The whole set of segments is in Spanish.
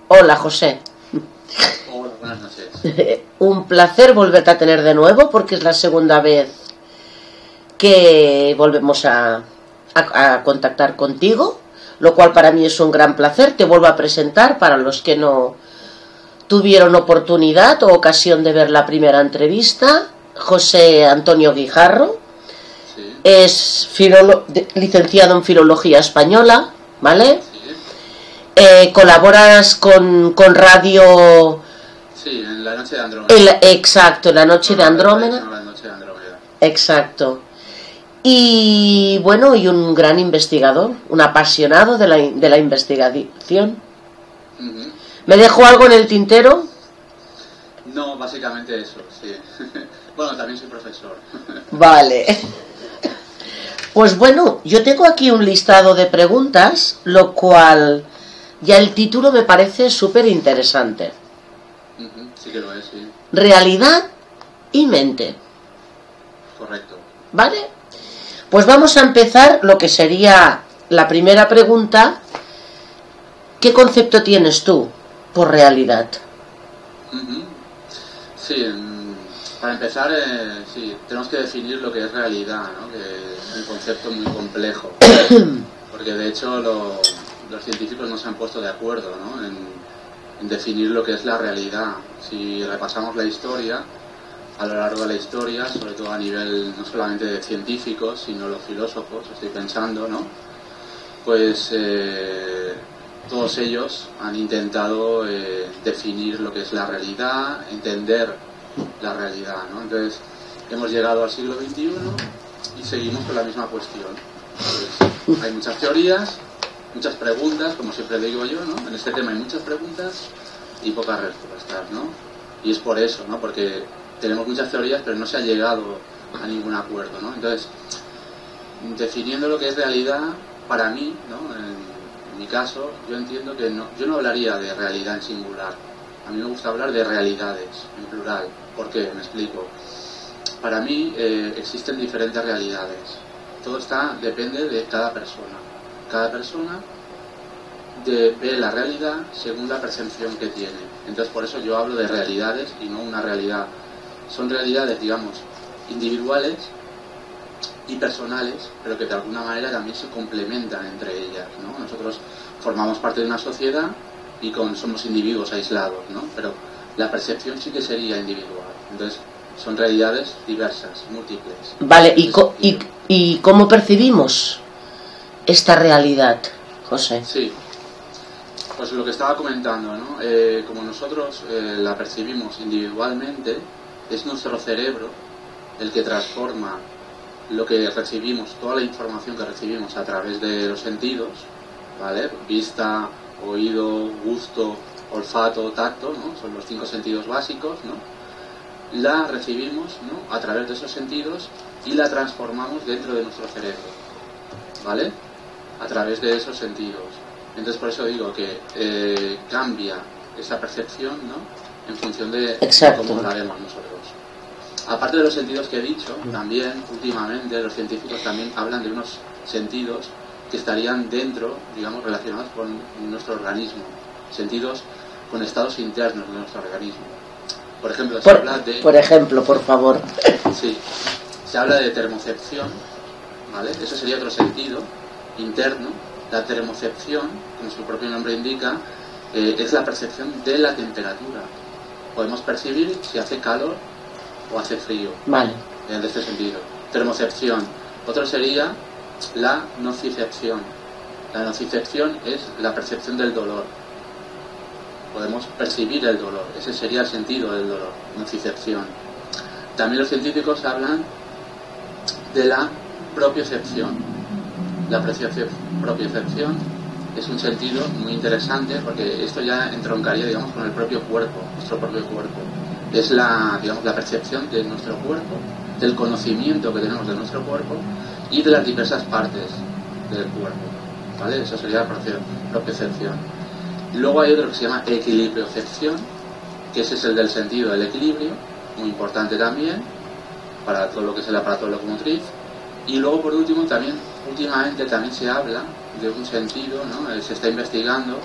Hola, José. Hola, buenas noches. Un placer volverte a tener de nuevo porque es la segunda vez que volvemos a contactar contigo, lo cual para mí es un gran placer. Te vuelvo a presentar para los que no tuvieron oportunidad o ocasión de ver la primera entrevista. José Antonio Guijarro, Sí, es licenciado en Filología Española, ¿vale? sí. Colaboras con Radio... Sí, en la noche de Andrómeda. Exacto, en la noche de Andrómeda. La noche de Andrómeda. Exacto. Y bueno, y un gran investigador, un apasionado de la investigación. Ujú. ¿Me dejo algo en el tintero? No, básicamente eso, sí. Bueno, también soy profesor. Vale. Pues bueno, yo tengo aquí un listado de preguntas, lo cual ya el título me parece súper interesante. Ujú, sí que lo es, sí. Realidad y mente. Correcto. ¿Vale? Pues vamos a empezar lo que sería la primera pregunta. ¿Qué concepto tienes tú por realidad? Ujú. Sí, para empezar, sí, tenemos que definir lo que es realidad, ¿no? Que es un concepto muy complejo. Porque de hecho los científicos no se han puesto de acuerdo, ¿no? en definir lo que es la realidad. Si repasamos la historia, a lo largo de la historia, sobre todo a nivel no solamente de científicos, sino los filósofos, estoy pensando, ¿no? Pues todos ellos han intentado definir lo que es la realidad, entender la realidad, ¿no? Entonces, hemos llegado al siglo XXI y seguimos con la misma cuestión. Pues, hay muchas teorías, muchas preguntas, como siempre digo yo, ¿no? En este tema hay muchas preguntas y pocas respuestas, ¿no? Y es por eso, ¿no? Porque tenemos muchas teorías, pero no se ha llegado a ningún acuerdo, ¿no? Entonces, definiendo lo que es realidad, para mí, ¿no? En mi caso, yo entiendo que yo no hablaría de realidad en singular. A mí me gusta hablar de realidades, en plural. ¿Por qué? Me explico. Para mí existen diferentes realidades. Todo depende de cada persona. Cada persona ve la realidad según la percepción que tiene. Entonces por eso yo hablo de realidades y no una realidad. Son realidades, digamos, individuales y personales, pero que de alguna manera también se complementan entre ellas, ¿no? Nosotros formamos parte de una sociedad y somos individuos aislados, ¿no? Pero la percepción sí que sería individual. Entonces son realidades diversas, múltiples. Vale, ¿y cómo percibimos esta realidad, José? Sí, pues lo que estaba comentando, ¿no? Como nosotros la percibimos individualmente, es nuestro cerebro el que transforma lo que recibimos, toda la información que recibimos a través de los sentidos, ¿vale? Vista, oído, gusto, olfato, tacto, ¿no? Son los 5 sentidos básicos, ¿no? La recibimos, ¿no? A través de esos sentidos y la transformamos dentro de nuestro cerebro, ¿vale? A través de esos sentidos. Entonces por eso digo que cambia esa percepción, ¿no? En función de cómo la vemos nosotros. Aparte de los sentidos que he dicho, también últimamente los científicos también hablan de unos sentidos que estarían dentro, digamos, relacionados con nuestro organismo, sentidos con estados internos de nuestro organismo. Por ejemplo, se habla de... Por ejemplo, por favor. Sí, se habla de termocepción, ¿vale? Eso sería otro sentido interno. La termocepción, como su propio nombre indica, es la percepción de la temperatura. Podemos percibir si hace calor o hace frío. Vale. En este sentido. Termocepción. Otro sería la nocicepción. La nocicepción es la percepción del dolor. Podemos percibir el dolor. Ese sería el sentido del dolor. Nocicepción. También los científicos hablan de la propiocepción. La propiocepción es un sentido muy interesante porque esto ya entroncaría, digamos, con el propio cuerpo, nuestro propio cuerpo. Es digamos, la percepción de nuestro cuerpo, del conocimiento que tenemos de nuestro cuerpo y de las diversas partes del cuerpo, ¿vale? Eso sería la propiocepción. Luego hay otro que se llama equilibriocepción, que ese es el del sentido del equilibrio, muy importante también para todo lo que es el aparato locomotriz. Y luego por último últimamente también se habla de un sentido, ¿no? Se está investigando,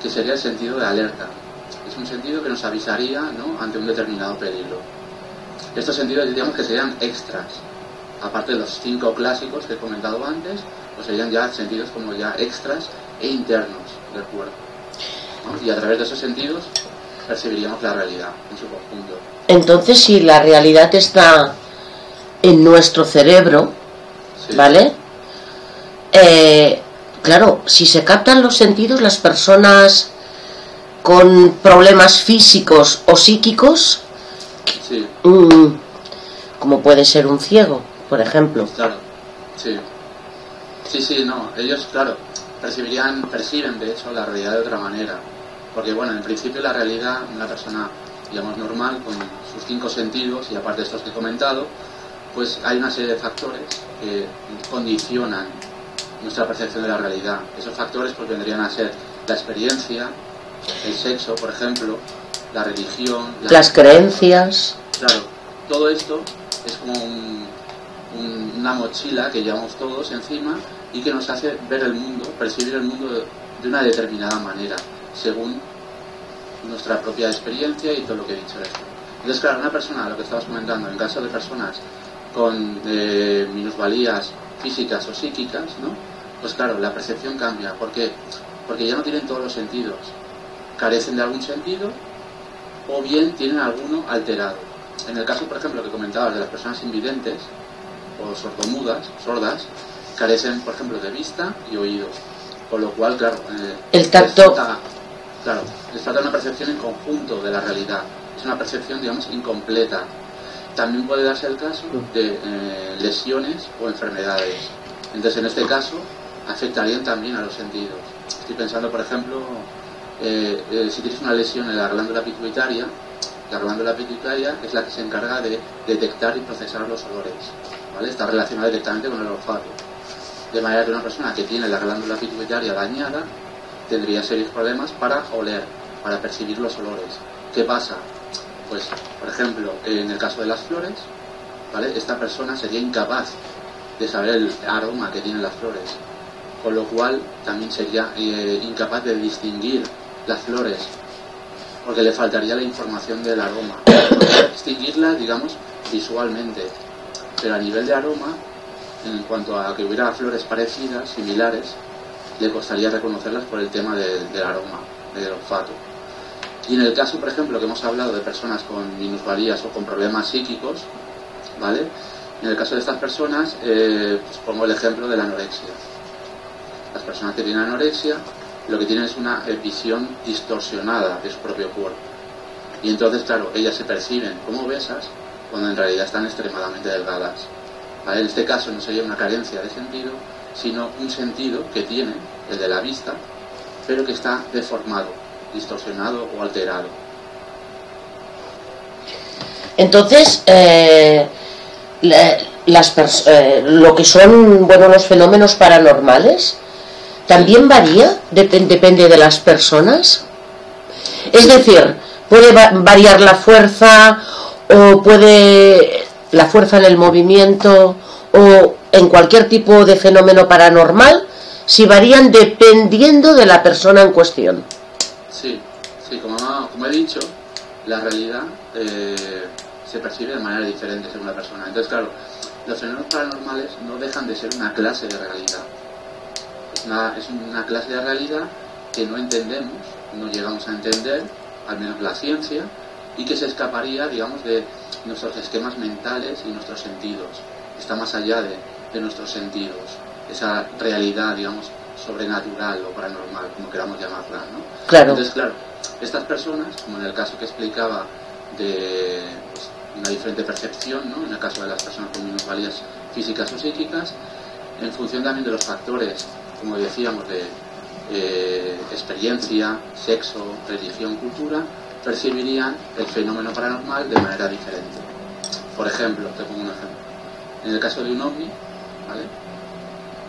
que sería el sentido de alerta. Es un sentido que nos avisaría, ¿no?, ante un determinado peligro. Estos sentidos, digamos, que serían extras. Aparte de los 5 clásicos que he comentado antes, pues serían ya sentidos como ya extras e internos del cuerpo, ¿no? Y a través de esos sentidos percibiríamos la realidad en su conjunto. Entonces, si la realidad está en nuestro cerebro, sí, ¿vale? Claro, si se captan los sentidos, las personas con problemas físicos o psíquicos, sí, como puede ser un ciego, por ejemplo. Claro, sí. Sí, no, ellos, claro, perciben de hecho la realidad de otra manera. Porque, bueno, en principio la realidad, una persona, digamos, normal, con sus 5 sentidos, y aparte de estos que he comentado, pues hay una serie de factores que condicionan nuestra percepción de la realidad. Esos factores pues vendrían a ser la experiencia, el sexo, por ejemplo, la religión, las creencias. Claro, todo esto es como una mochila que llevamos todos encima y que nos hace ver el mundo, percibir el mundo de una determinada manera, según nuestra propia experiencia y todo lo que he dicho esto. Entonces, claro, una persona, lo que estabas comentando, en caso de personas con minusvalías físicas o psíquicas, ¿no?, pues claro, la percepción cambia. ¿Por qué? Porque ya no tienen todos los sentidos, carecen de algún sentido o bien tienen alguno alterado. En el caso, por ejemplo, que comentabas de las personas invidentes o sordas, carecen, por ejemplo, de vista y oído, con lo cual, claro, el tacto, les falta una percepción en conjunto de la realidad. Es una percepción, digamos, incompleta. También puede darse el caso de lesiones o enfermedades. Entonces, en este caso, afectarían también a los sentidos. Estoy pensando, por ejemplo, si tienes una lesión en la glándula pituitaria es la que se encarga de detectar y procesar los olores, ¿vale? Está relacionada directamente con el olfato. De manera que una persona que tiene la glándula pituitaria dañada tendría serios problemas para oler, para percibir los olores. ¿Qué pasa? Pues, por ejemplo, en el caso de las flores, ¿vale?, esta persona sería incapaz de saber el aroma que tienen las flores, con lo cual también sería incapaz de distinguir las flores, porque le faltaría la información del aroma. Podría distinguirla, digamos, visualmente, pero a nivel de aroma, en cuanto a que hubiera flores parecidas, similares, le costaría reconocerlas por el tema del aroma, del olfato. Y en el caso, por ejemplo, que hemos hablado de personas con minusvalías o con problemas psíquicos, ¿vale?, en el caso de estas personas, pues pongo el ejemplo de la anorexia. Las personas que tienen anorexia lo que tienen es una visión distorsionada de su propio cuerpo. Y entonces, claro, ellas se perciben como obesas cuando en realidad están extremadamente delgadas. ¿Vale? En este caso no sería una carencia de sentido, sino un sentido que tiene, el de la vista, pero que está deformado, distorsionado o alterado. Entonces, lo que son, bueno, los fenómenos paranormales también varía, depende de las personas. Es decir, puede variar la fuerza, o puede la fuerza en el movimiento, o en cualquier tipo de fenómeno paranormal, si varían dependiendo de la persona en cuestión. Sí, como he dicho, la realidad se percibe de manera diferente según la persona. Entonces, claro, los fenómenos paranormales no dejan de ser una clase de realidad. Es una clase de realidad que no entendemos, no llegamos a entender, al menos la ciencia, y que se escaparía, digamos, de nuestros esquemas mentales y nuestros sentidos. Está más allá de nuestros sentidos, esa realidad, digamos, sobrenatural o paranormal, como queramos llamarla, ¿no? Claro. Entonces, claro, estas personas, como en el caso que explicaba de una diferente percepción, ¿no?, en el caso de las personas con minusvalías físicas o psíquicas, en función también de los factores, como decíamos, de experiencia, sexo, religión, cultura, percibirían el fenómeno paranormal de manera diferente. Por ejemplo, te pongo un ejemplo. En el caso de un ovni, ¿vale?,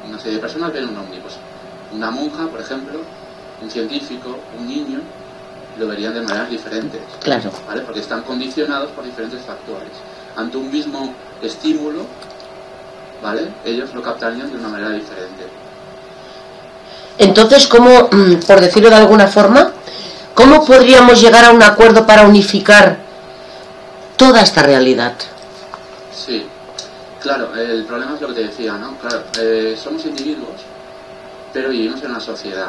una serie de personas ven un ovni. Pues una monja, por ejemplo, un científico, un niño, lo verían de maneras diferentes. Claro. ¿Vale? Porque están condicionados por diferentes factores. Ante un mismo estímulo, ¿vale?, ellos lo captarían de una manera diferente. Entonces, ¿cómo, por decirlo de alguna forma, ¿Cómo podríamos llegar a un acuerdo para unificar toda esta realidad? Sí, claro, el problema es lo que te decía, ¿no? Claro, somos individuos, pero vivimos en una sociedad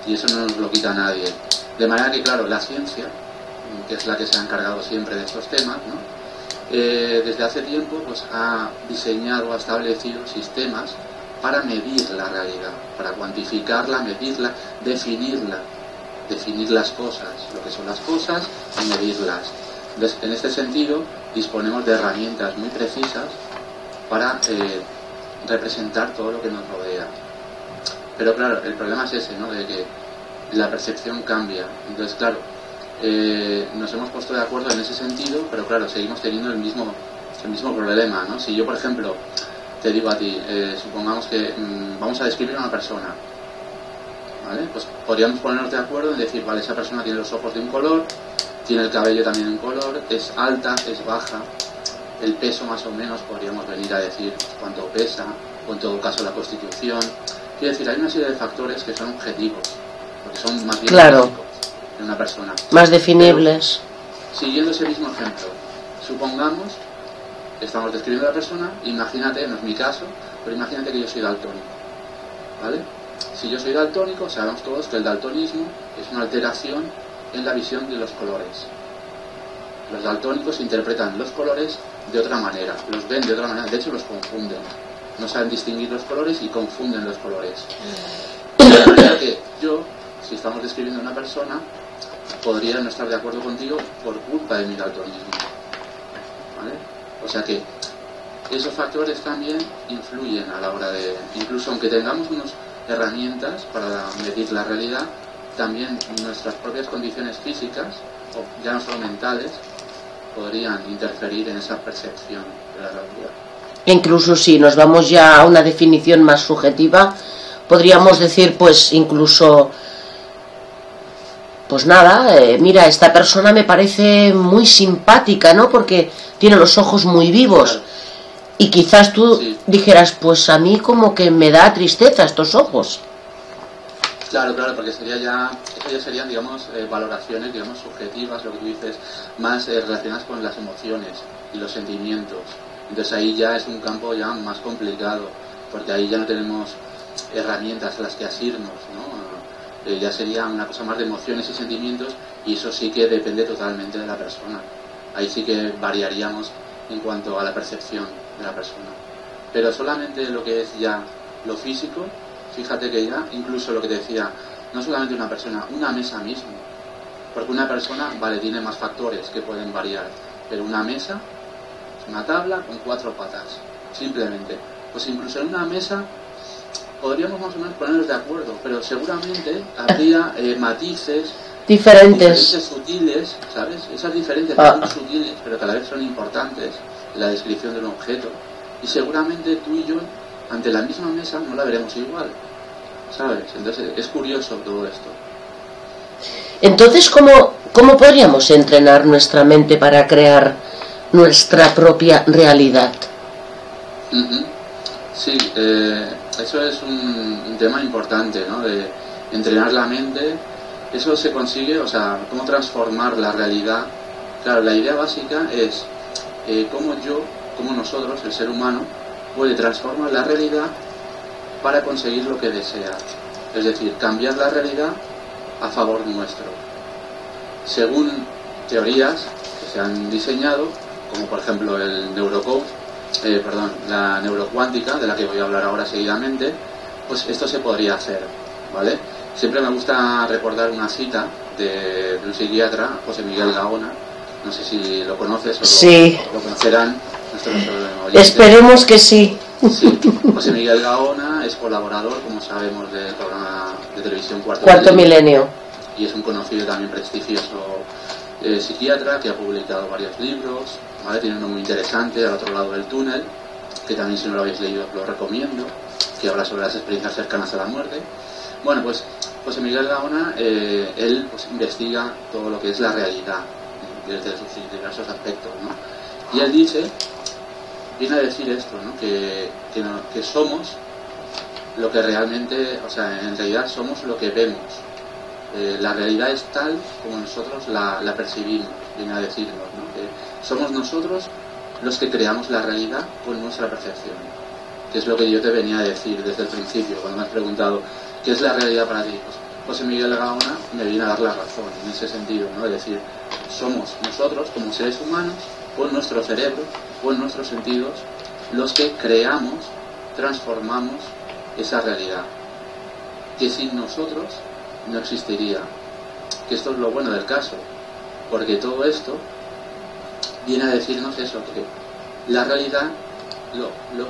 y eso no nos lo quita nadie. De manera que, claro, la ciencia, que es la que se ha encargado siempre de estos temas, ¿no? Desde hace tiempo pues ha diseñado, ha establecido sistemas para medir la realidad, para cuantificarla, medirla, definir las cosas, lo que son las cosas y medirlas. Entonces, en este sentido, disponemos de herramientas muy precisas para representar todo lo que nos rodea. Pero claro, el problema es ese, ¿no? De que la percepción cambia. Entonces, claro, nos hemos puesto de acuerdo en ese sentido, pero claro, seguimos teniendo el mismo problema, ¿no? Si yo, por ejemplo, te digo a ti, supongamos que vamos a describir a una persona, ¿vale? Pues podríamos ponernos de acuerdo en decir, vale, esa persona tiene los ojos de un color, tiene el cabello también de un color, es alta, es baja, el peso más o menos, podríamos venir a decir cuánto pesa, o en todo caso la constitución. Quiero decir, hay una serie de factores que son objetivos, porque son más bien físicos de una persona. Más definibles. Pero, siguiendo ese mismo ejemplo, supongamos, estamos describiendo a la persona, imagínate, no es mi caso, pero imagínate que yo soy daltónico, ¿vale? Si yo soy daltónico, sabemos todos que el daltonismo es una alteración en la visión de los colores. Los daltónicos interpretan los colores de otra manera, los ven de otra manera, de hecho los confunden. No saben distinguir los colores y confunden los colores. De manera que yo, si estamos describiendo a una persona, podría no estar de acuerdo contigo por culpa de mi daltonismo, ¿vale? O sea que esos factores también influyen a la hora de, incluso aunque tengamos unas herramientas para medir la realidad, también nuestras propias condiciones físicas, o ya no solo mentales, podrían interferir en esa percepción de la realidad. Incluso si nos vamos ya a una definición más subjetiva, podríamos decir, pues incluso, pues nada, mira, esta persona me parece muy simpática, ¿no? Porque tiene los ojos muy vivos. Claro. Y quizás tú dijeras, pues a mí como que me da tristeza estos ojos. Claro, porque eso ya serían, digamos, valoraciones, digamos, subjetivas, lo que tú dices, más relacionadas con las emociones y los sentimientos. Entonces ahí ya es un campo ya más complicado, porque ahí ya no tenemos herramientas a las que asirnos, ¿no? Ya sería una cosa más de emociones y sentimientos, y eso sí que depende totalmente de la persona. Ahí sí que variaríamos en cuanto a la percepción de la persona. Pero solamente lo que es ya lo físico, fíjate que ya, incluso lo que te decía, no solamente una persona, una mesa mismo. Porque una persona, vale, tiene más factores que pueden variar, pero una mesa es una tabla con 4 patas, simplemente. Pues incluso en una mesa podríamos más o menos ponernos de acuerdo, pero seguramente habría matices diferentes sutiles, ¿sabes? Esas diferencias son sutiles, pero que a la vez son importantes en la descripción de un objeto. Y seguramente tú y yo, ante la misma mesa, no la veremos igual, ¿sabes? Entonces es curioso todo esto. Entonces, ¿cómo podríamos entrenar nuestra mente para crear nuestra propia realidad? Sí, eso es un tema importante, ¿no? De entrenar la mente. Eso se consigue, o sea, cómo transformar la realidad. Claro, la idea básica es cómo nosotros, el ser humano, puede transformar la realidad para conseguir lo que desea. Es decir, cambiar la realidad a favor nuestro. Según teorías que se han diseñado, como por ejemplo el la neurocuántica, de la que voy a hablar ahora seguidamente, pues esto se podría hacer, ¿vale? Siempre me gusta recordar una cita de un psiquiatra, José Miguel Gaona, no sé si lo conoces o sí. lo conocerán nuestros oyentes. Esperemos que sí. Sí, José Miguel Gaona es colaborador, como sabemos, del programa de televisión Cuarto Milenio. Y es un conocido y también prestigioso psiquiatra que ha publicado varios libros, ¿vale? Tiene uno muy interesante, Al otro lado del túnel, que también si no lo habéis leído os lo recomiendo, que habla sobre las experiencias cercanas a la muerte. Bueno, pues José Miguel Gaona, él pues investiga todo lo que es la realidad desde sus diversos aspectos, ¿no? Y él viene a decir esto, ¿no? Que somos lo que realmente, o sea, en realidad somos lo que vemos. La realidad es tal como nosotros la percibimos, viene a decirnos, ¿no? Que somos nosotros los que creamos la realidad con nuestra percepción, que es lo que yo te venía a decir desde el principio, cuando me has preguntado ¿qué es la realidad para ti? Pues José Miguel Gaona me viene a dar la razón en ese sentido, ¿no? Es decir, somos nosotros como seres humanos, con nuestro cerebro, con nuestros sentidos, los que creamos, transformamos esa realidad, que sin nosotros no existiría. Que esto es lo bueno del caso, porque todo esto viene a decirnos eso, que la realidad,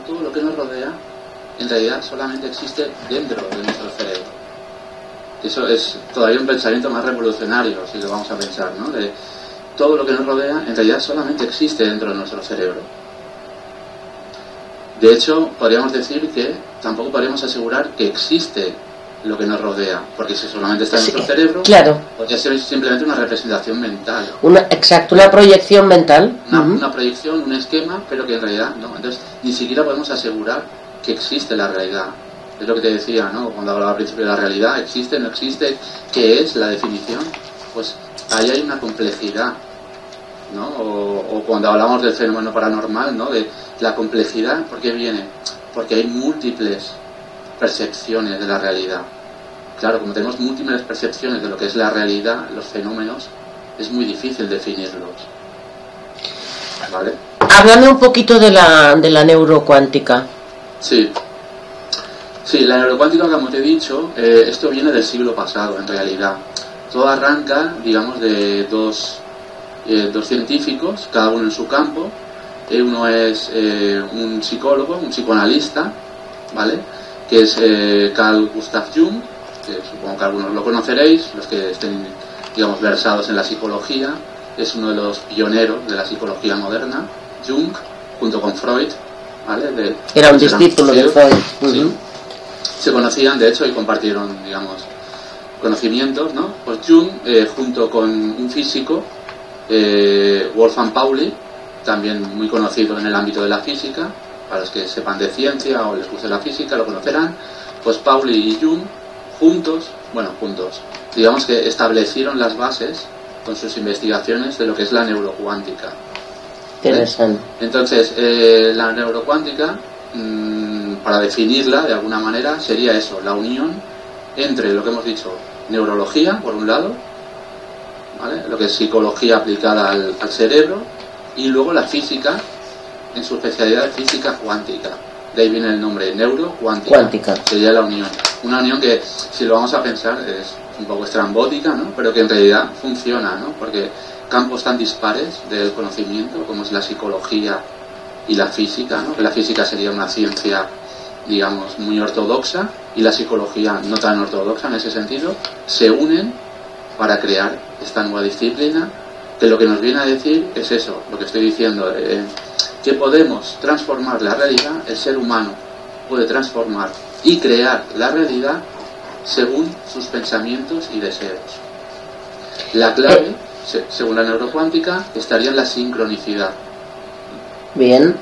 todo lo que nos rodea, en realidad solamente existe dentro de nuestro cerebro. Eso es todavía un pensamiento más revolucionario, si lo vamos a pensar, ¿no? De todo lo que nos rodea, en realidad solamente existe dentro de nuestro cerebro. De hecho, podríamos decir que tampoco podríamos asegurar que existe lo que nos rodea, porque si solamente está en nuestro cerebro, claro, podría ser simplemente una representación mental. Exacto, una proyección mental. Una proyección, un esquema, pero que en realidad no. Entonces, ni siquiera podemos asegurar que existe la realidad. Es lo que te decía, ¿no? Cuando hablaba al principio de la realidad, ¿existe, no existe? ¿Qué es la definición? Pues ahí hay una complejidad, ¿no? O cuando hablamos del fenómeno paranormal, ¿no? De la complejidad, ¿por qué viene? Porque hay múltiples percepciones de la realidad. Claro, como tenemos múltiples percepciones de lo que es la realidad, los fenómenos, es muy difícil definirlos. ¿Vale? Háblame un poquito de la neurocuántica. Sí. Sí, la neurocuántica, como te he dicho, esto viene del siglo pasado, en realidad. Todo arranca, digamos, de dos científicos, cada uno en su campo. Uno es un psicólogo, un psicoanalista, ¿vale? Que es Carl Gustav Jung, que supongo que algunos lo conoceréis, los que estén, digamos, versados en la psicología. Es uno de los pioneros de la psicología moderna, Jung, junto con Freud, ¿vale? Era un discípulo de Freud. Sí. Se conocían, de hecho, y compartieron, digamos, conocimientos, ¿no? Pues Jung, junto con un físico, Wolfgang Pauli, también muy conocido en el ámbito de la física, para los que sepan de ciencia o les guste la física, lo conocerán. Pues Pauli y Jung, juntos, digamos que establecieron las bases con sus investigaciones de lo que es la neurocuántica. Interesante. Entonces, la neurocuántica, para definirla de alguna manera, sería eso, la unión entre lo que hemos dicho, neurología, por un lado, ¿vale? Lo que es psicología aplicada al cerebro, y luego la física, en su especialidad de física cuántica. De ahí viene el nombre, neurocuántica. Sería la unión. Una unión que, si lo vamos a pensar, es un poco estrambótica, ¿no? Pero que en realidad funciona, ¿no? Porque campos tan dispares del conocimiento, como es la psicología y la física, ¿no? Que la física sería una ciencia, digamos, muy ortodoxa, y la psicología no tan ortodoxa en ese sentido, se unen para crear esta nueva disciplina, que lo que nos viene a decir es eso, lo que estoy diciendo, que podemos transformar la realidad, el ser humano puede transformar y crear la realidad según sus pensamientos y deseos. La clave, según la neurocuántica, estaría en la sincronicidad. Bien.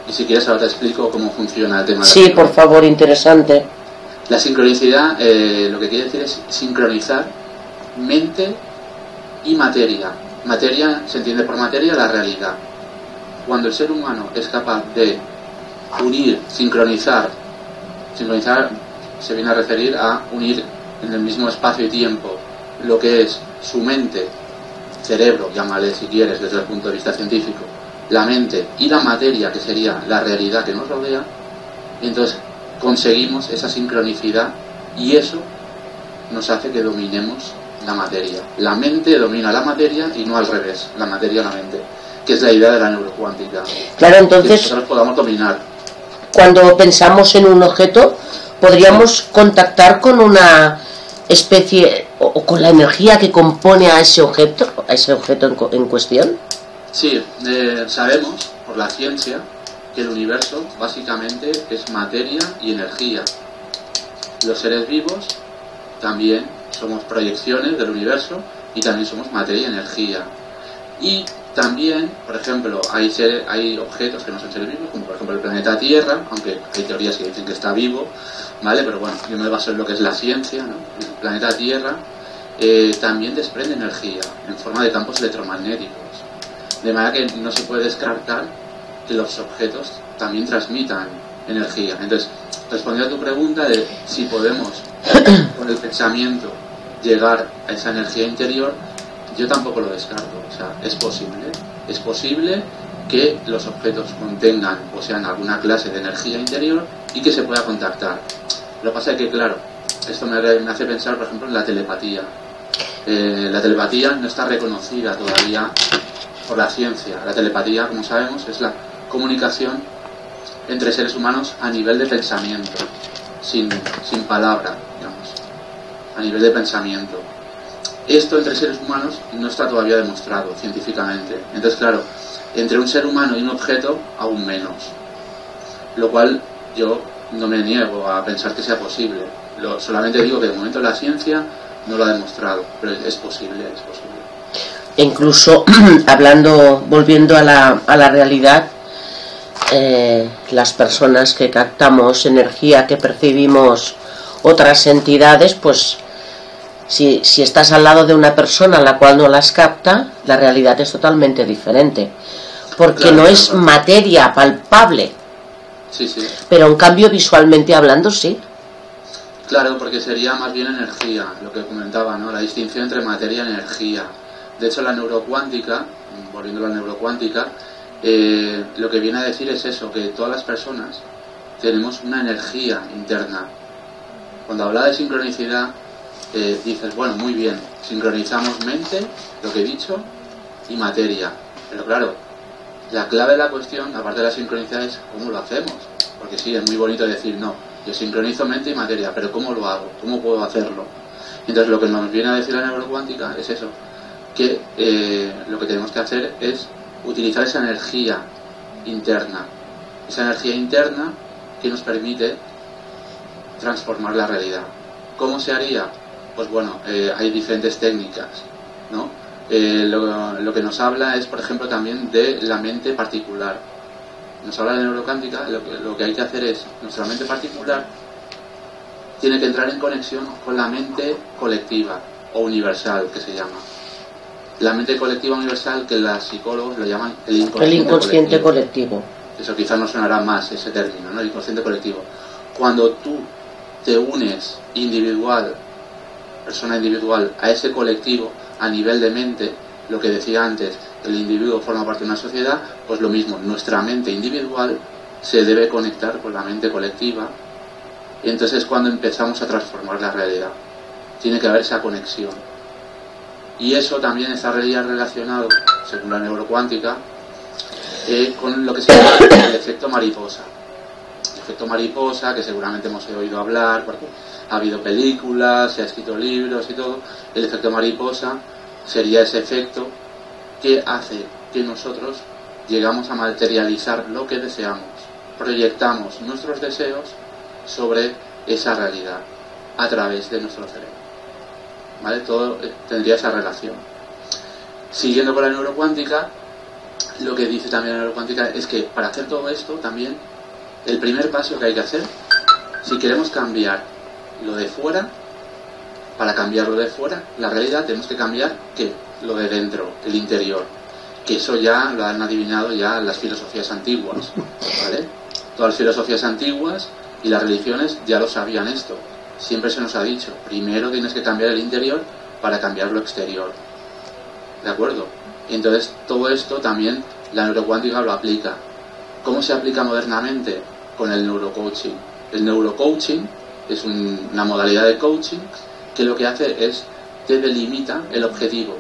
Y si quieres ahora te explico cómo funciona el tema. Sí, por favor, interesante. La sincronicidad, lo que quiere decir es sincronizar mente y materia. Materia, se entiende por materia la realidad. Cuando el ser humano es capaz de unir, sincronizar se viene a referir a unir en el mismo espacio y tiempo lo que es su mente, cerebro, llámale si quieres desde el punto de vista científico, la mente y la materia, que sería la realidad que nos rodea, y entonces conseguimos esa sincronicidad, y eso nos hace que dominemos la materia. La mente domina la materia y no al revés, la materia la mente, que es la idea de la neurocuántica. Claro, entonces, que nosotros podamos dominar. Cuando pensamos en un objeto, podríamos contactar con una especie o con la energía que compone a ese objeto en cuestión. Sí, sabemos por la ciencia que el universo básicamente es materia y energía. Los seres vivos también somos proyecciones del universo y también somos materia y energía. Y También, por ejemplo, hay objetos que no son seres vivos, como por ejemplo el planeta Tierra, aunque hay teorías que dicen que está vivo, ¿vale? Pero bueno, yo me baso en lo que es la ciencia, ¿no? El planeta Tierra también desprende energía en forma de campos electromagnéticos, de manera que no se puede descartar que los objetos también transmitan energía. Entonces, respondiendo a tu pregunta de si podemos con el pensamiento llegar a esa energía interior, yo tampoco lo descarto. O sea, es posible que los objetos contengan o sean alguna clase de energía interior y que se pueda contactar. Lo que pasa es que, claro, esto me hace pensar, por ejemplo, en la telepatía. La telepatía no está reconocida todavía por la ciencia. La telepatía, como sabemos, es la comunicación entre seres humanos a nivel de pensamiento, sin palabra, digamos, a nivel de pensamiento. Esto entre seres humanos no está todavía demostrado científicamente. Entonces, claro, entre un ser humano y un objeto, aún menos. Lo cual yo no me niego a pensar que sea posible. Solamente digo que de momento la ciencia no lo ha demostrado, pero es posible, es posible. E incluso, volviendo a la realidad, las personas que captamos energía, que percibimos otras entidades, pues si estás al lado de una persona a la cual no las capta, la realidad es totalmente diferente, porque claro, no es materia palpable. Sí, sí. Pero en cambio visualmente hablando sí. Claro, porque sería más bien energía, lo que comentaba, ¿no? La distinción entre materia y energía. De hecho, la neurocuántica, volviendo a la neurocuántica, lo que viene a decir es eso, que todas las personas tenemos una energía interna. Cuando habla de sincronicidad, dices, bueno, muy bien, sincronizamos mente, lo que he dicho, y materia. Pero claro, la clave de la cuestión, aparte de la sincronicidad, es cómo lo hacemos. Porque sí, es muy bonito decir, no, yo sincronizo mente y materia, pero ¿cómo lo hago? ¿Cómo puedo hacerlo? Entonces lo que nos viene a decir la neurocuántica es eso, que lo que tenemos que hacer es utilizar esa energía interna que nos permite transformar la realidad. ¿Cómo se haría? Pues bueno, hay diferentes técnicas, ¿no? Lo que nos habla es, por ejemplo, también de la mente particular. Nos habla de neurocuántica, lo que hay que hacer es, nuestra mente particular tiene que entrar en conexión con la mente colectiva o universal, que se llama. La mente colectiva universal, que los psicólogos lo llaman el inconsciente colectivo. Eso quizás nos sonará más, ese término, ¿no? El inconsciente colectivo. Cuando tú te unes persona individual, a ese colectivo a nivel de mente, lo que decía antes, el individuo forma parte de una sociedad, pues lo mismo, nuestra mente individual se debe conectar con la mente colectiva, y entonces es cuando empezamos a transformar la realidad. Tiene que haber esa conexión. Y eso también está relacionado, según la neurocuántica, con lo que se llama el efecto mariposa. El efecto mariposa, que seguramente hemos oído hablar, porque ha habido películas, se ha escrito libros y todo. El efecto mariposa sería ese efecto que hace que nosotros llegamos a materializar lo que deseamos. Proyectamos nuestros deseos sobre esa realidad a través de nuestro cerebro. ¿Vale? Todo tendría esa relación. Siguiendo con la neurocuántica, lo que dice también la neurocuántica es que para hacer todo esto también, el primer paso que hay que hacer, si queremos cambiar lo de fuera, para cambiar lo de fuera, la realidad, tenemos que cambiar ¿qué? Lo de dentro, el interior. Que eso ya lo han adivinado ya las filosofías antiguas, ¿vale? Todas las filosofías antiguas y las religiones ya lo sabían esto. Siempre se nos ha dicho, primero tienes que cambiar el interior para cambiar lo exterior. ¿De acuerdo? Y entonces todo esto también la neurocuántica lo aplica. ¿Cómo se aplica modernamente? Con el neurocoaching. El neurocoaching es una modalidad de coaching que lo que hace es te delimita el objetivo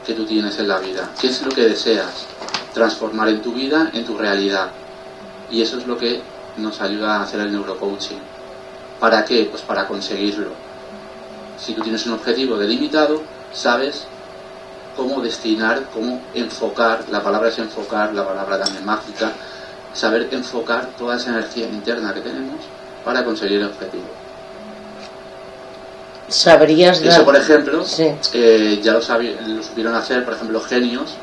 que tú tienes en la vida. ¿Qué es lo que deseas transformar en tu vida, en tu realidad? Y eso es lo que nos ayuda a hacer el neurocoaching. ¿Para qué? Pues para conseguirlo. Si tú tienes un objetivo delimitado, sabes cómo destinar, cómo enfocar, la palabra es enfocar, la palabra también mágica, saber enfocar toda esa energía interna que tenemos para conseguir el objetivo. ¿Sabrías eso, por ejemplo, sí. Ya lo supieron hacer, por ejemplo, genios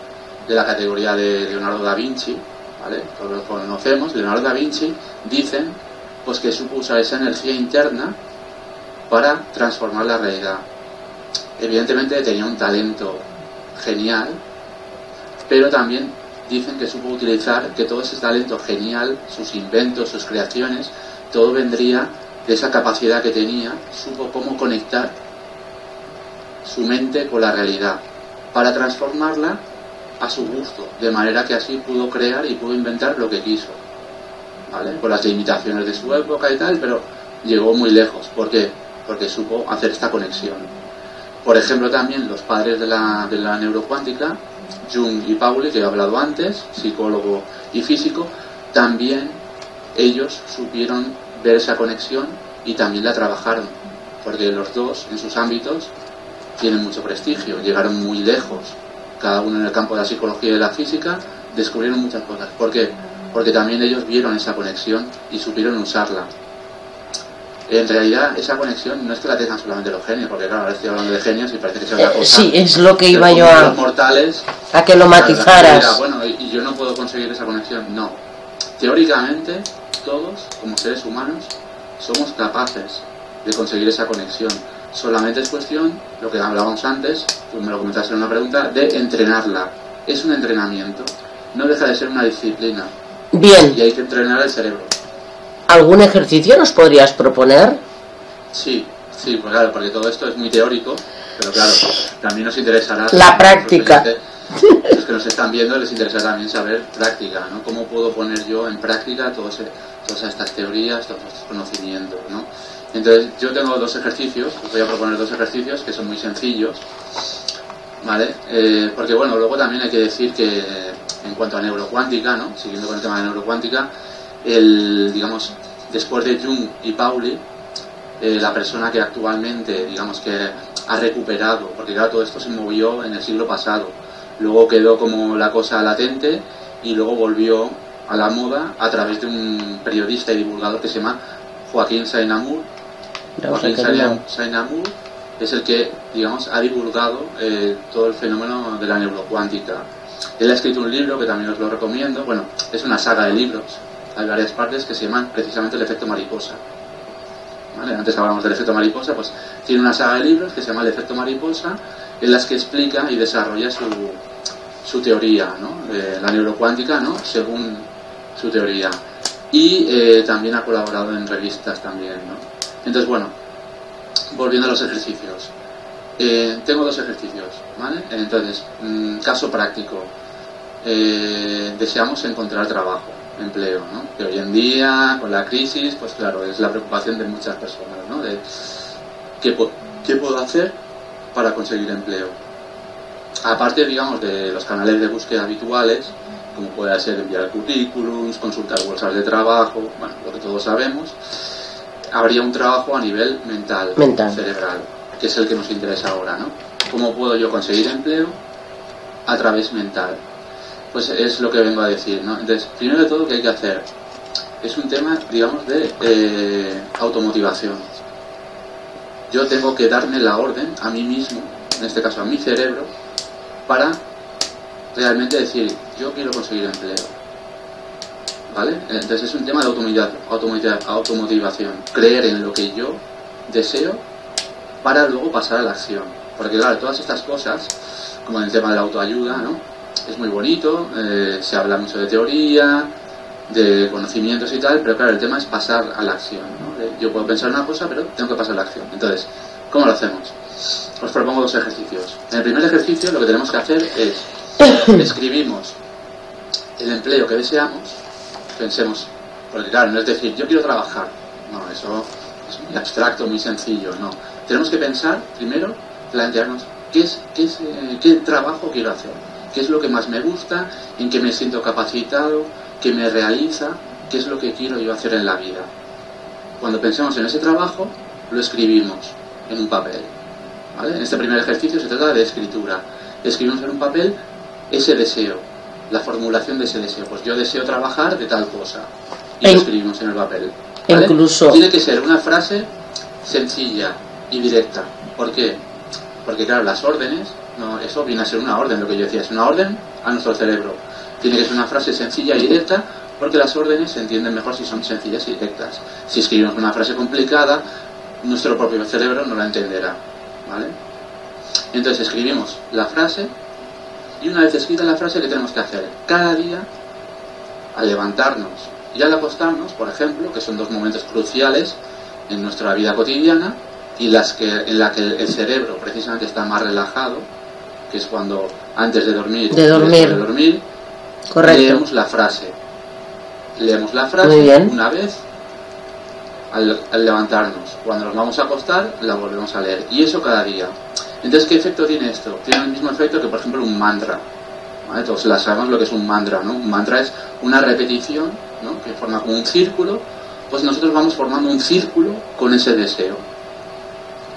de la categoría de Leonardo da Vinci, ¿vale? Todos lo conocemos. Leonardo da Vinci, dicen pues que supo usar esa energía interna para transformar la realidad. Evidentemente tenía un talento genial, pero también dicen que supo utilizar, que todo ese talento genial, sus inventos, sus creaciones, todo vendría de esa capacidad que tenía, supo cómo conectar su mente con la realidad para transformarla a su gusto, de manera que así pudo crear y pudo inventar lo que quiso, ¿vale? Con las limitaciones de su época y tal, pero llegó muy lejos. ¿Por qué? Porque supo hacer esta conexión. Por ejemplo, también los padres de la neurocuántica, Jung y Pauli, que he hablado antes, psicólogo y físico, también ellos supieron ver esa conexión y también la trabajaron, porque los dos en sus ámbitos tienen mucho prestigio, llegaron muy lejos, cada uno en el campo de la psicología y de la física, descubrieron muchas cosas. ¿Por qué? Porque también ellos vieron esa conexión y supieron usarla. En realidad esa conexión no es que la tengan solamente los genios, porque claro, ahora estoy hablando de genios y parece que sea una cosa. Sí, es lo que iba yo los mortales, a que lo matizaras. Mira, bueno, y yo no puedo conseguir esa conexión. No. Teóricamente, todos, como seres humanos, somos capaces de conseguir esa conexión. Solamente es cuestión, lo que hablábamos antes, tú me lo comentaste en una pregunta, de entrenarla. Es un entrenamiento, no deja de ser una disciplina. Bien. Y hay que entrenar el cerebro. ¿Algún ejercicio nos podrías proponer? Sí, pues claro, porque todo esto es muy teórico, pero claro, también nos interesará la práctica. Los que nos están viendo les interesará también saber práctica, ¿no? ¿Cómo puedo poner yo en práctica todas estas teorías, todos estos conocimientos, ¿no? Entonces yo tengo dos ejercicios, os voy a proponer dos ejercicios que son muy sencillos, ¿vale? Porque bueno, luego también hay que decir que en cuanto a neurocuántica, ¿no? Siguiendo con el tema de neurocuántica, digamos, después de Jung y Pauli, la persona que actualmente, digamos, que ha recuperado, porque claro, todo esto se movió en el siglo pasado, luego quedó como la cosa latente y luego volvió a la moda a través de un periodista y divulgador que se llama Joaquín Saint-Amour. Joaquín Saint-Amour es el que, digamos, ha divulgado todo el fenómeno de la neurocuántica. Él ha escrito un libro que también os lo recomiendo. Bueno, es una saga de libros, hay varias partes que se llaman precisamente el efecto mariposa, ¿vale? Antes hablamos del efecto mariposa, pues tiene una saga de libros que se llama el efecto mariposa, en las que explica y desarrolla su teoría, ¿no? De la neurocuántica, ¿no? Según su teoría. Y también ha colaborado en revistas también, ¿no? Entonces, bueno, volviendo a los ejercicios. Tengo dos ejercicios, ¿vale? Entonces, caso práctico. Deseamos encontrar trabajo, empleo, ¿no? Que hoy en día, con la crisis, pues claro, es la preocupación de muchas personas, ¿no? De ¿qué puedo hacer para conseguir empleo? Aparte, digamos, de los canales de búsqueda habituales, como puede ser enviar currículums, consultar bolsas de trabajo, bueno, lo que todos sabemos, habría un trabajo a nivel mental, cerebral, que es el que nos interesa ahora, ¿no? ¿Cómo puedo yo conseguir empleo? A través mental. Pues es lo que vengo a decir, ¿no? Entonces, primero de todo, ¿qué hay que hacer? Es un tema, digamos, de automotivación. Yo tengo que darme la orden a mí mismo, en este caso a mi cerebro, para realmente decir, yo quiero conseguir empleo, ¿vale? Entonces es un tema de automotivación, creer en lo que yo deseo para luego pasar a la acción, porque claro, todas estas cosas, como en el tema de la autoayuda, ¿no? Es muy bonito, se habla mucho de teoría, de conocimientos y tal, pero claro, el tema es pasar a la acción, ¿no? Yo puedo pensar una cosa, pero tengo que pasar a la acción. Entonces, ¿cómo lo hacemos? Os propongo dos ejercicios. En el primer ejercicio lo que tenemos que hacer es escribimos el empleo que deseamos, pensemos, porque claro, no es decir, yo quiero trabajar, no, eso es muy abstracto, muy sencillo, no. Tenemos que pensar, primero, plantearnos qué trabajo quiero hacer, qué es lo que más me gusta, en qué me siento capacitado, qué me realiza, qué es lo que quiero yo hacer en la vida. Cuando pensemos en ese trabajo, lo escribimos en un papel, ¿vale? En este primer ejercicio se trata de escritura. Escribimos en un papel ese deseo, la formulación de ese deseo. Pues yo deseo trabajar de tal cosa, y lo escribimos en el papel, ¿vale? Incluso tiene que ser una frase sencilla y directa. ¿Por qué? Porque claro, las órdenes No, eso viene a ser una orden, lo que yo decía, es una orden a nuestro cerebro. Tiene que ser una frase sencilla y directa, porque las órdenes se entienden mejor si son sencillas y directas. Si escribimos una frase complicada, nuestro propio cerebro no la entenderá, ¿vale? Entonces escribimos la frase, y una vez escrita la frase, ¿qué tenemos que hacer? Cada día, al levantarnos y al acostarnos, por ejemplo, que son dos momentos cruciales en nuestra vida cotidiana, y en la que el cerebro precisamente está más relajado, que es cuando antes de dormir y después de dormir, correcto, leemos la frase una vez al levantarnos. Cuando nos vamos a acostar, la volvemos a leer, y eso cada día. Entonces, ¿qué efecto tiene esto? Tiene el mismo efecto que, por ejemplo, un mantra, ¿vale? Todos sabemos lo que es un mantra, ¿no? Un mantra es una repetición, ¿no?, que forma como un círculo. Pues nosotros vamos formando un círculo con ese deseo,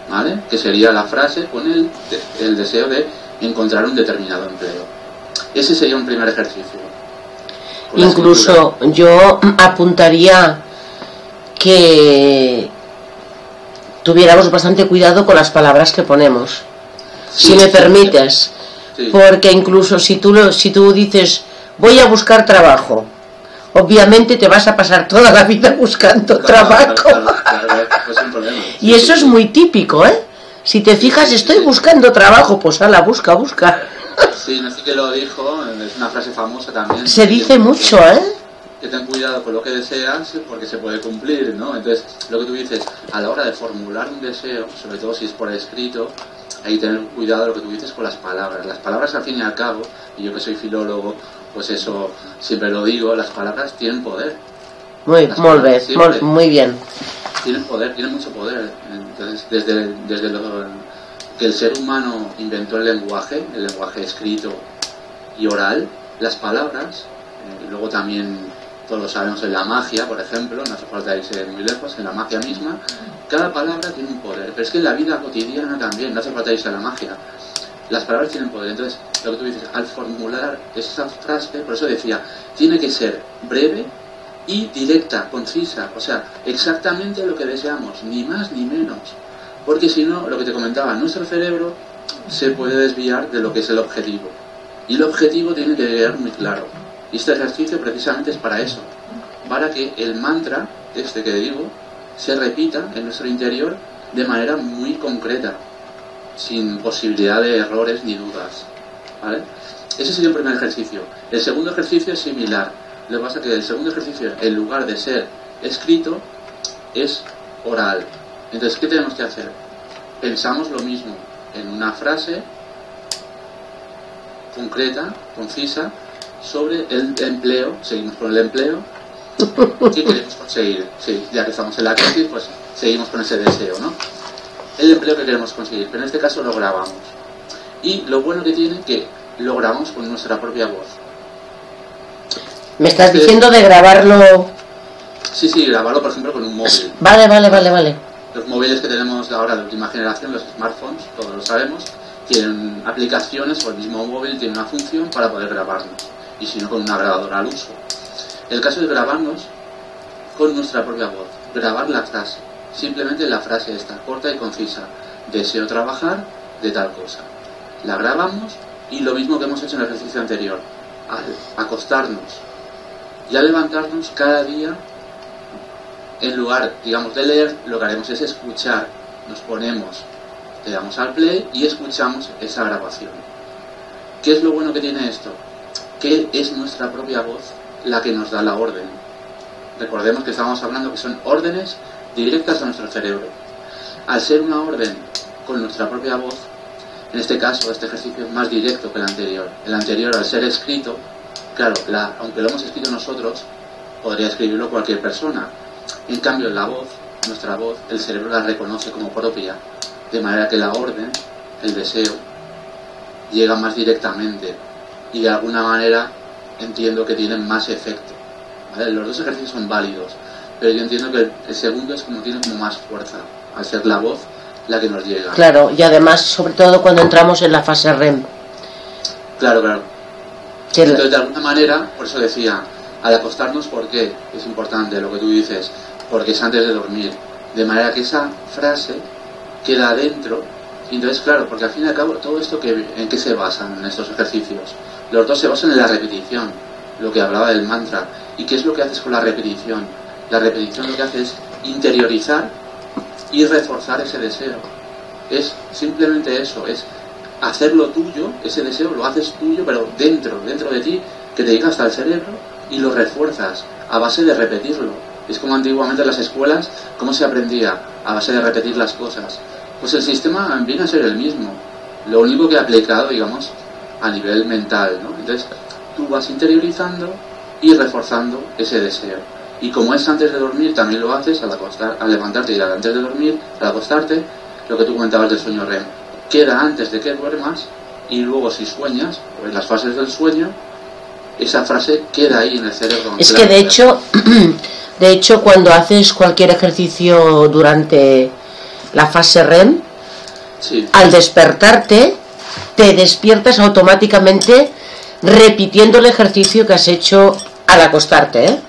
¿vale? Que sería la frase con el deseo de encontrar un determinado empleo. Ese sería un primer ejercicio. Incluso yo apuntaría que tuviéramos bastante cuidado con las palabras que ponemos, sí, si me permites, sí. Porque incluso si tú dices voy a buscar trabajo, obviamente te vas a pasar toda la vida buscando trabajo. Claro, pues un problema. Y eso es muy típico, ¿eh? Si te fijas, estoy buscando trabajo, pues ala, busca. Sí, no sé que lo dijo, es una frase famosa también. Se dice mucho, ¿eh? Que ten cuidado con lo que deseas, porque se puede cumplir, ¿no? Entonces, lo que tú dices, a la hora de formular un deseo, sobre todo si es por escrito, hay que tener cuidado lo que tú dices con las palabras. Las palabras, al fin y al cabo, y yo que soy filólogo, pues eso siempre lo digo, las palabras tienen poder. Muy bien. Tienen poder, tienen mucho poder. Entonces, desde que el ser humano inventó el lenguaje escrito y oral, las palabras, y luego también todos lo sabemos en la magia, por ejemplo, no hace falta irse muy lejos, en la magia misma, cada palabra tiene un poder, pero es que en la vida cotidiana también, no hace falta irse a la magia, las palabras tienen poder. Entonces, lo que tú dices, al formular esa frase, por eso decía, tiene que ser breve y directa, concisa, o sea, exactamente lo que deseamos, ni más ni menos, porque si no, lo que te comentaba, nuestro cerebro se puede desviar de lo que es el objetivo, y el objetivo tiene que quedar muy claro. Y este ejercicio precisamente es para eso, para que el mantra, este que digo, se repita en nuestro interior de manera muy concreta, sin posibilidad de errores ni dudas, ¿vale? Ese sería el primer ejercicio. El segundo ejercicio es similar. Lo que pasa es que el segundo ejercicio, en lugar de ser escrito, es oral. Entonces, ¿qué tenemos que hacer? Pensamos lo mismo en una frase concreta, concisa, sobre el empleo. Seguimos con el empleo. ¿Qué queremos conseguir? Sí, ya que estamos en la crisis, pues seguimos con ese deseo, ¿no? El empleo que queremos conseguir, pero en este caso lo grabamos. Y lo bueno que tiene que lo grabamos con nuestra propia voz. ¿Me estás diciendo de grabarlo? Sí, grabarlo, por ejemplo, con un móvil. Vale. Los móviles que tenemos ahora de última generación, los smartphones, todos lo sabemos, tienen aplicaciones, o el mismo móvil tiene una función para poder grabarnos. Y si no, con una grabadora al uso. El caso es grabarnos con nuestra propia voz. Grabar la frase. Simplemente la frase esta, corta y concisa. Deseo trabajar de tal cosa. La grabamos y lo mismo que hemos hecho en el ejercicio anterior. Al acostarnos y al levantarnos cada día, en lugar, digamos, de leer, lo que haremos es escuchar. Nos ponemos, le damos al play y escuchamos esa grabación. ¿Qué es lo bueno que tiene esto? Que es nuestra propia voz la que nos da la orden. Recordemos que estábamos hablando que son órdenes directas a nuestro cerebro. Al ser una orden con nuestra propia voz, en este caso, este ejercicio es más directo que el anterior. El anterior, al ser escrito, claro, aunque lo hemos escrito nosotros, podría escribirlo cualquier persona. En cambio, la voz, nuestra voz, el cerebro la reconoce como propia, de manera que la orden, el deseo, llega más directamente y de alguna manera entiendo que tienen más efecto, ¿vale? Los dos ejercicios son válidos, pero yo entiendo que el segundo es como tiene como más fuerza, al ser la voz la que nos llega. Claro, y además, sobre todo cuando entramos en la fase REM. Claro. Entonces, de alguna manera, por eso decía, al acostarnos, ¿por qué? Es importante lo que tú dices, porque es antes de dormir, de manera que esa frase queda dentro Y entonces, claro, porque al fin y al cabo, todo esto, ¿en qué se basan en estos ejercicios? Los dos se basan en la repetición, lo que hablaba del mantra. ¿Y qué es lo que haces con la repetición? La repetición lo que hace es interiorizar y reforzar ese deseo. Es simplemente eso, es hacerlo tuyo, ese deseo lo haces tuyo, pero dentro de ti, que te llega hasta el cerebro y lo refuerzas a base de repetirlo. Es como antiguamente en las escuelas, ¿cómo se aprendía? A base de repetir las cosas. Pues el sistema viene a ser el mismo, lo único que ha aplicado, digamos, a nivel mental, ¿no? Entonces, tú vas interiorizando y reforzando ese deseo. Y como es antes de dormir, también lo haces al levantarte y antes de dormir, al acostarte, lo que tú comentabas del sueño REM. Queda antes de que duermas y luego si sueñas, o en las fases del sueño, esa frase queda ahí en el cerebro. Es que de hecho cuando haces cualquier ejercicio durante la fase REM, sí, al despertarte, te despiertas automáticamente repitiendo el ejercicio que has hecho al acostarte, ¿eh?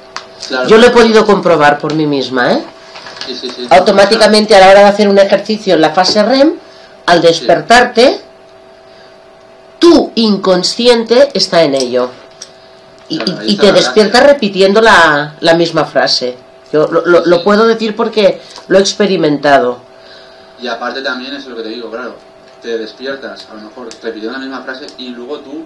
Claro. Yo lo he podido comprobar por mí misma, ¿eh? Sí. Automáticamente a la hora de hacer un ejercicio en la fase REM, al despertarte, tu inconsciente está en ello. Y te despiertas repitiendo la misma frase. Yo lo puedo decir porque lo he experimentado. Y aparte también es lo que te digo, claro, te despiertas a lo mejor repitiendo la misma frase y luego tú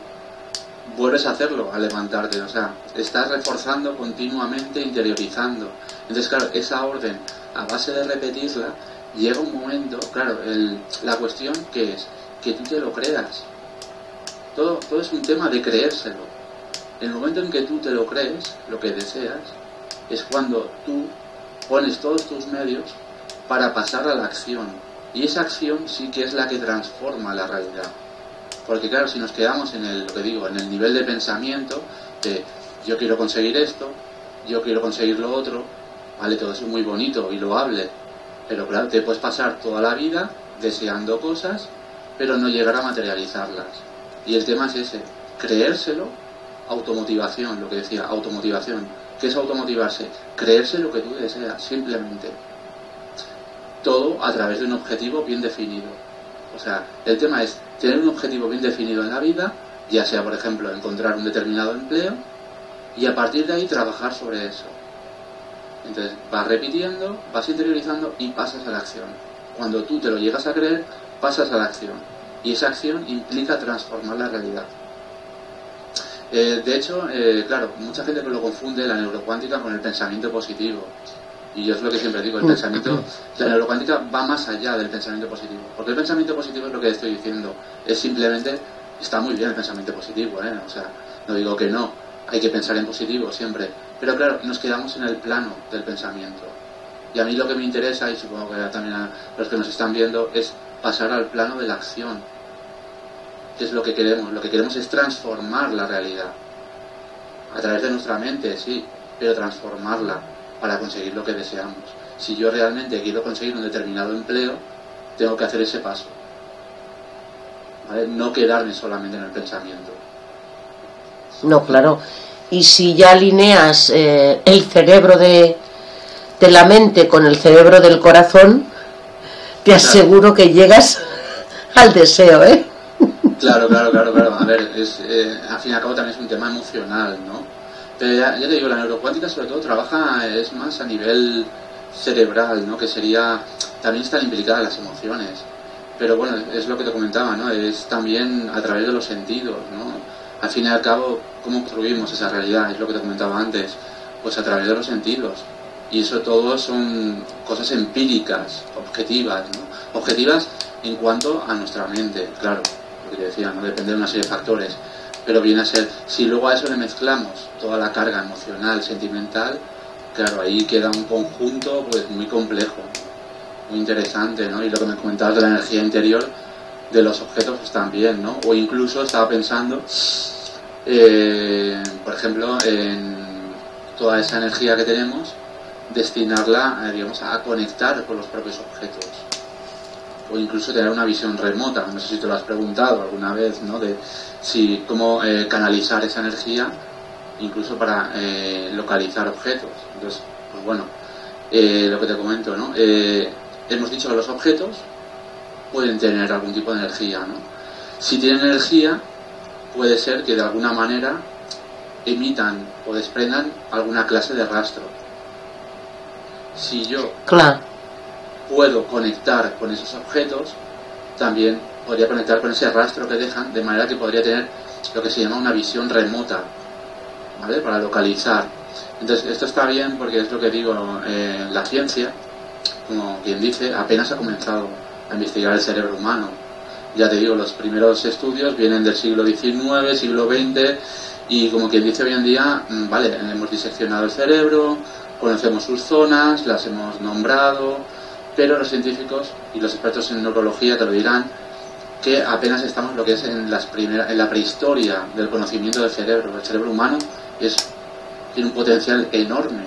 vuelves a hacerlo al levantarte, o sea, estás reforzando continuamente, interiorizando. Entonces, claro, esa orden, a base de repetirla, llega un momento, claro, la cuestión que es que tú te lo creas. Todo es un tema de creérselo. El momento en que tú te lo crees, lo que deseas, es cuando tú pones todos tus medios para pasar a la acción. Y esa acción sí que es la que transforma la realidad. Porque claro, si nos quedamos en el nivel de pensamiento de yo quiero conseguir esto, yo quiero conseguir lo otro, vale, todo eso es muy bonito y loable, pero claro, te puedes pasar toda la vida deseando cosas, pero no llegar a materializarlas. Y el tema es ese, creérselo, automotivación, lo que decía, automotivación. ¿Qué es automotivarse? Creerse lo que tú deseas, simplemente. Todo a través de un objetivo bien definido. O sea, el tema es tener un objetivo bien definido en la vida, ya sea, por ejemplo, encontrar un determinado empleo, y a partir de ahí trabajar sobre eso. Entonces, vas repitiendo, vas interiorizando y pasas a la acción. Cuando tú te lo llegas a creer, pasas a la acción. Y esa acción implica transformar la realidad. De hecho, claro, mucha gente que lo confunde la neurocuántica con el pensamiento positivo. Y yo es lo que siempre digo, la neurocuántica va más allá del pensamiento positivo. Porque el pensamiento positivo es lo que estoy diciendo. Es simplemente, está muy bien el pensamiento positivo, ¿eh? O sea, no digo que no, hay que pensar en positivo siempre. Pero claro, nos quedamos en el plano del pensamiento. Y a mí lo que me interesa, y supongo que también a los que nos están viendo, es pasar al plano de la acción. ¿Qué es lo que queremos? Lo que queremos es transformar la realidad. A través de nuestra mente, sí, pero transformarla para conseguir lo que deseamos. Si yo realmente quiero conseguir un determinado empleo, tengo que hacer ese paso, ¿vale? No quedarme solamente en el pensamiento. No, claro. Y si ya alineas el cerebro de la mente con el cerebro del corazón, te aseguro que llegas al deseo, ¿eh? Claro. A ver, al fin y al cabo también es un tema emocional, ¿no? Pero ya te digo, la neurocuántica sobre todo trabaja, es más a nivel cerebral, ¿no? Que sería, también están implicadas las emociones. Pero bueno, es lo que te comentaba, ¿no? Es también a través de los sentidos, ¿no? Al fin y al cabo, ¿cómo construimos esa realidad? Es lo que te comentaba antes. Pues a través de los sentidos. Y eso todo son cosas empíricas, objetivas, ¿no? Objetivas en cuanto a nuestra mente, claro. Lo que te decía, ¿no? Depende de una serie de factores. Pero viene a ser, si luego a eso le mezclamos toda la carga emocional, sentimental, claro, ahí queda un conjunto pues muy complejo, muy interesante, ¿no? Y lo que me comentabas de la energía interior de los objetos pues también, ¿no? O incluso estaba pensando, por ejemplo, en toda esa energía que tenemos, destinarla, digamos, a conectar con los propios objetos. O incluso tener una visión remota, no sé si te lo has preguntado alguna vez, ¿no? De si cómo canalizar esa energía, incluso para localizar objetos. Entonces, pues bueno, lo que te comento, ¿no? Hemos dicho que los objetos pueden tener algún tipo de energía, ¿no? Si tienen energía, puede ser que de alguna manera emitan o desprendan alguna clase de rastro. Si yo puedo conectar con esos objetos, también podría conectar con ese rastro que dejan, de manera que podría tener lo que se llama una visión remota, ¿vale? Para localizar. Entonces, esto está bien porque es lo que digo, la ciencia, como quien dice, apenas ha comenzado a investigar el cerebro humano. Ya te digo, los primeros estudios vienen del siglo XIX, siglo XX, y como quien dice hoy en día, vale, hemos diseccionado el cerebro, conocemos sus zonas, las hemos nombrado, pero los científicos y los expertos en neurología te lo dirán, que apenas estamos lo que es en la prehistoria del conocimiento del cerebro. El cerebro humano tiene un potencial enorme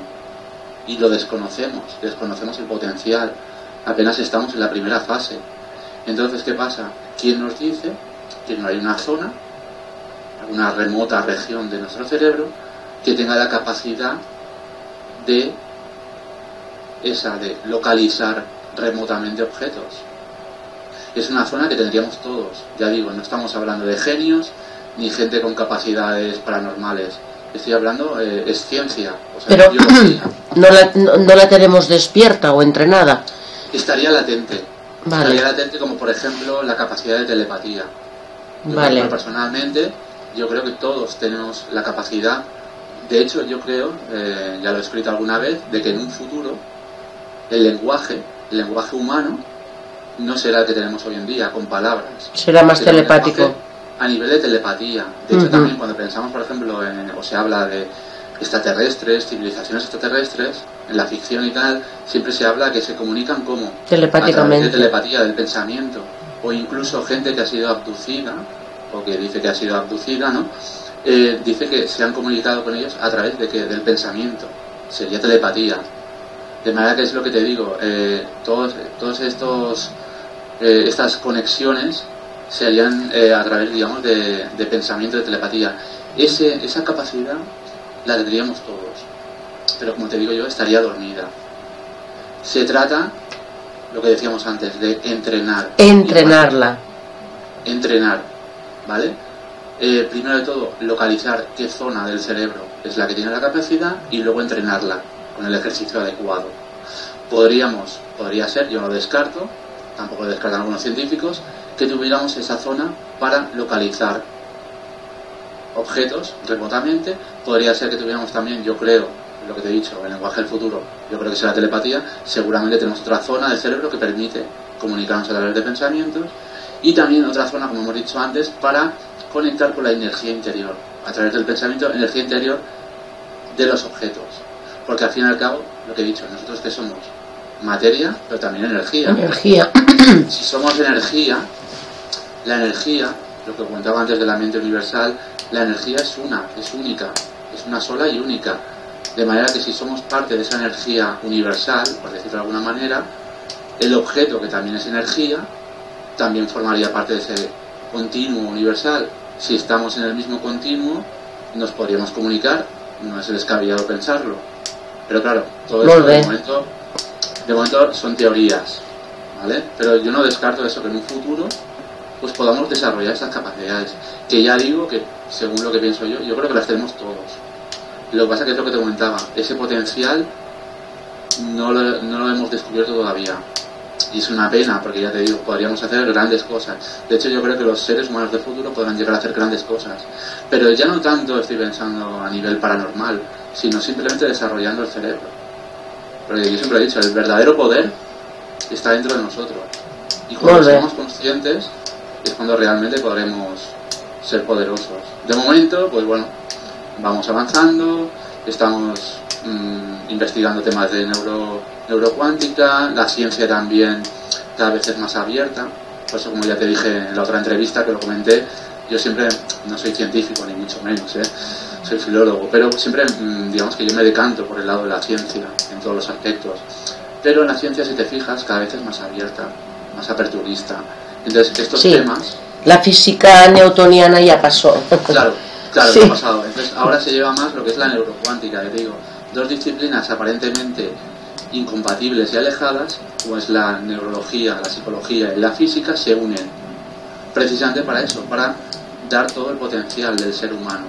y lo desconocemos el potencial, apenas estamos en la primera fase. Entonces, ¿qué pasa? ¿Quién nos dice que no hay una zona, alguna remota región de nuestro cerebro que tenga la capacidad de localizar remotamente objetos? Es una zona que tendríamos todos, ya digo, no estamos hablando de genios ni gente con capacidades paranormales. Estoy hablando, es ciencia. O sea, pero no la tenemos despierta o entrenada. Estaría latente. Vale. Estaría latente, como por ejemplo la capacidad de telepatía. Vale. Personalmente, yo creo que todos tenemos la capacidad. De hecho, yo creo, ya lo he escrito alguna vez, de que en un futuro el lenguaje humano no será el que tenemos hoy en día, con palabras. Será más telepático. A nivel de telepatía. De hecho, también cuando pensamos, por ejemplo, o se habla de extraterrestres, civilizaciones extraterrestres, en la ficción y tal, siempre se habla que se comunican como telepáticamente, a través de telepatía, del pensamiento, o incluso gente que ha sido abducida, o que dice que ha sido abducida, ¿no? Dice que se han comunicado con ellos a través del pensamiento. Sería telepatía. De manera que es lo que te digo, todos estas conexiones se harían a través, digamos, de pensamiento, de telepatía. Esa capacidad la tendríamos todos, pero como te digo yo, estaría dormida. Se trata, lo que decíamos antes, de entrenarla. Entrenar, ¿vale? Primero de todo, localizar qué zona del cerebro es la que tiene la capacidad y luego entrenarla con el ejercicio adecuado. Podría ser, yo no lo descarto, tampoco lo descartan algunos científicos, que tuviéramos esa zona para localizar objetos remotamente. Podría ser que tuviéramos también, yo creo, lo que te he dicho, el lenguaje del futuro, yo creo que será telepatía. Seguramente tenemos otra zona del cerebro que permite comunicarnos a través de pensamientos, y también otra zona, como hemos dicho antes, para conectar con la energía interior, a través del pensamiento, energía interior de los objetos. Porque al fin y al cabo, lo que he dicho, nosotros que somos materia, pero también energía. Si somos energía, la energía, lo que comentaba antes de la mente universal, la energía es única, es una sola y única. De manera que si somos parte de esa energía universal, por decirlo de alguna manera, el objeto, que también es energía, también formaría parte de ese continuo universal. Si estamos en el mismo continuo, nos podríamos comunicar, no es descabellado pensarlo. Pero claro, todo esto de momento son teorías, ¿vale? Pero yo no descarto eso, que en un futuro pues podamos desarrollar esas capacidades, que ya digo que, según lo que pienso yo creo que las tenemos todos. Lo que pasa es que es lo que te comentaba, ese potencial no lo hemos descubierto todavía, y es una pena, porque ya te digo, podríamos hacer grandes cosas. De hecho, yo creo que los seres humanos del futuro podrán llegar a hacer grandes cosas, pero ya no tanto estoy pensando a nivel paranormal, sino simplemente desarrollando el cerebro. Porque yo siempre he dicho, el verdadero poder está dentro de nosotros, y cuando seamos conscientes es cuando realmente podremos ser poderosos. De momento, pues bueno, vamos avanzando, estamos investigando temas de neurocuántica, la ciencia también cada vez es más abierta. Por eso, como ya te dije en la otra entrevista que lo comenté, yo siempre no soy científico, ni mucho menos, soy filólogo, pero siempre digamos que yo me decanto por el lado de la ciencia en todos los aspectos. Pero la ciencia, si te fijas, cada vez es más abierta, más aperturista. Entonces, estos temas... La física newtoniana ya pasó. Claro, sí. Ha pasado. Entonces, ahora se lleva más lo que es la neurocuántica, te digo. Dos disciplinas aparentemente incompatibles y alejadas, como es la neurología, la psicología y la física, se unen precisamente para eso, para dar todo el potencial del ser humano.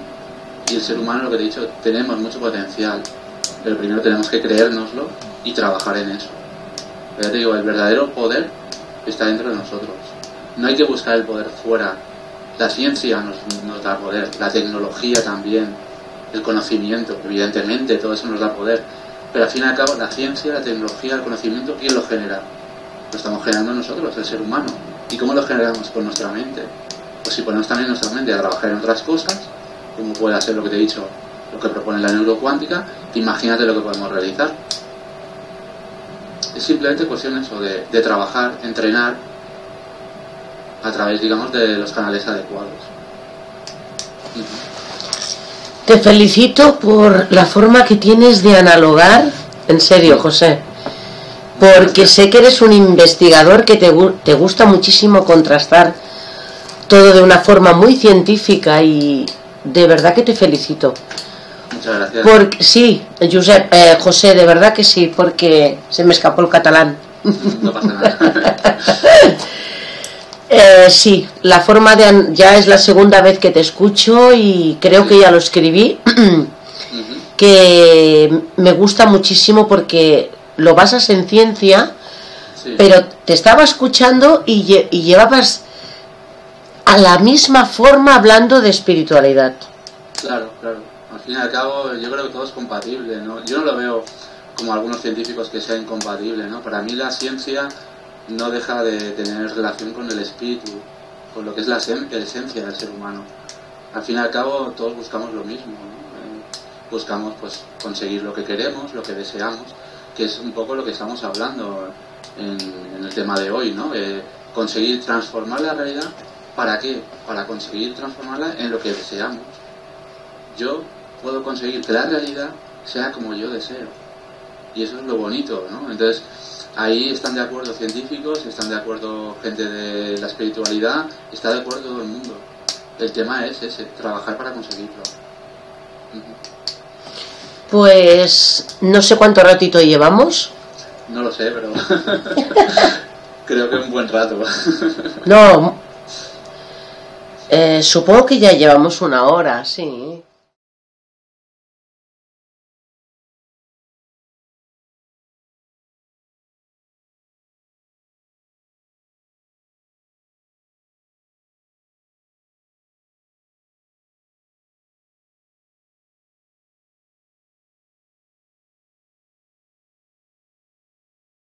Y el ser humano, lo que te he dicho, tenemos mucho potencial, pero primero tenemos que creérnoslo y trabajar en eso. Pero ya te digo, el verdadero poder está dentro de nosotros. No hay que buscar el poder fuera. La ciencia nos da poder, la tecnología también, el conocimiento, evidentemente, todo eso nos da poder. Pero al fin y al cabo, la ciencia, la tecnología, el conocimiento, ¿quién lo genera? Lo estamos generando nosotros, el ser humano. ¿Y cómo lo generamos? Con nuestra mente. Pues si ponemos también nuestra mente a trabajar en otras cosas, como puede ser lo que te he dicho, lo que propone la neurocuántica, imagínate lo que podemos realizar. Es simplemente cuestión eso, de trabajar, entrenar, a través, digamos, de los canales adecuados. Te felicito por la forma que tienes de analogar, en serio, José, porque sé que eres un investigador que te gusta muchísimo contrastar todo de una forma muy científica y de verdad que te felicito. Muchas gracias. Porque, sí, Josep, José, de verdad que sí, porque se me escapó el catalán. No pasa nada. Sí, la forma de... Ya es la segunda vez que te escucho y creo que ya lo escribí, que me gusta muchísimo porque lo basas en ciencia, sí. Pero te estaba escuchando y llevabas a la misma forma hablando de espiritualidad. Claro, claro. Al fin y al cabo yo creo que todo es compatible, ¿no? Yo no lo veo como algunos científicos que sea incompatible, ¿no? Para mí la ciencia no deja de tener relación con el espíritu, con lo que es la esencia del ser humano. Al fin y al cabo todos buscamos lo mismo, ¿no? Buscamos pues conseguir lo que queremos, lo que deseamos, que es un poco lo que estamos hablando en el tema de hoy, ¿no? Conseguir transformar la realidad. ¿Para qué? Para conseguir transformarla en lo que deseamos. Yo puedo conseguir que la realidad sea como yo deseo. Y eso es lo bonito, ¿no? Entonces, ahí están de acuerdo científicos, están de acuerdo gente de la espiritualidad, está de acuerdo todo el mundo. El tema es ese, trabajar para conseguirlo. Pues no sé cuánto ratito llevamos. No lo sé, pero creo que un buen rato. No, supongo que ya llevamos 1 hora, sí.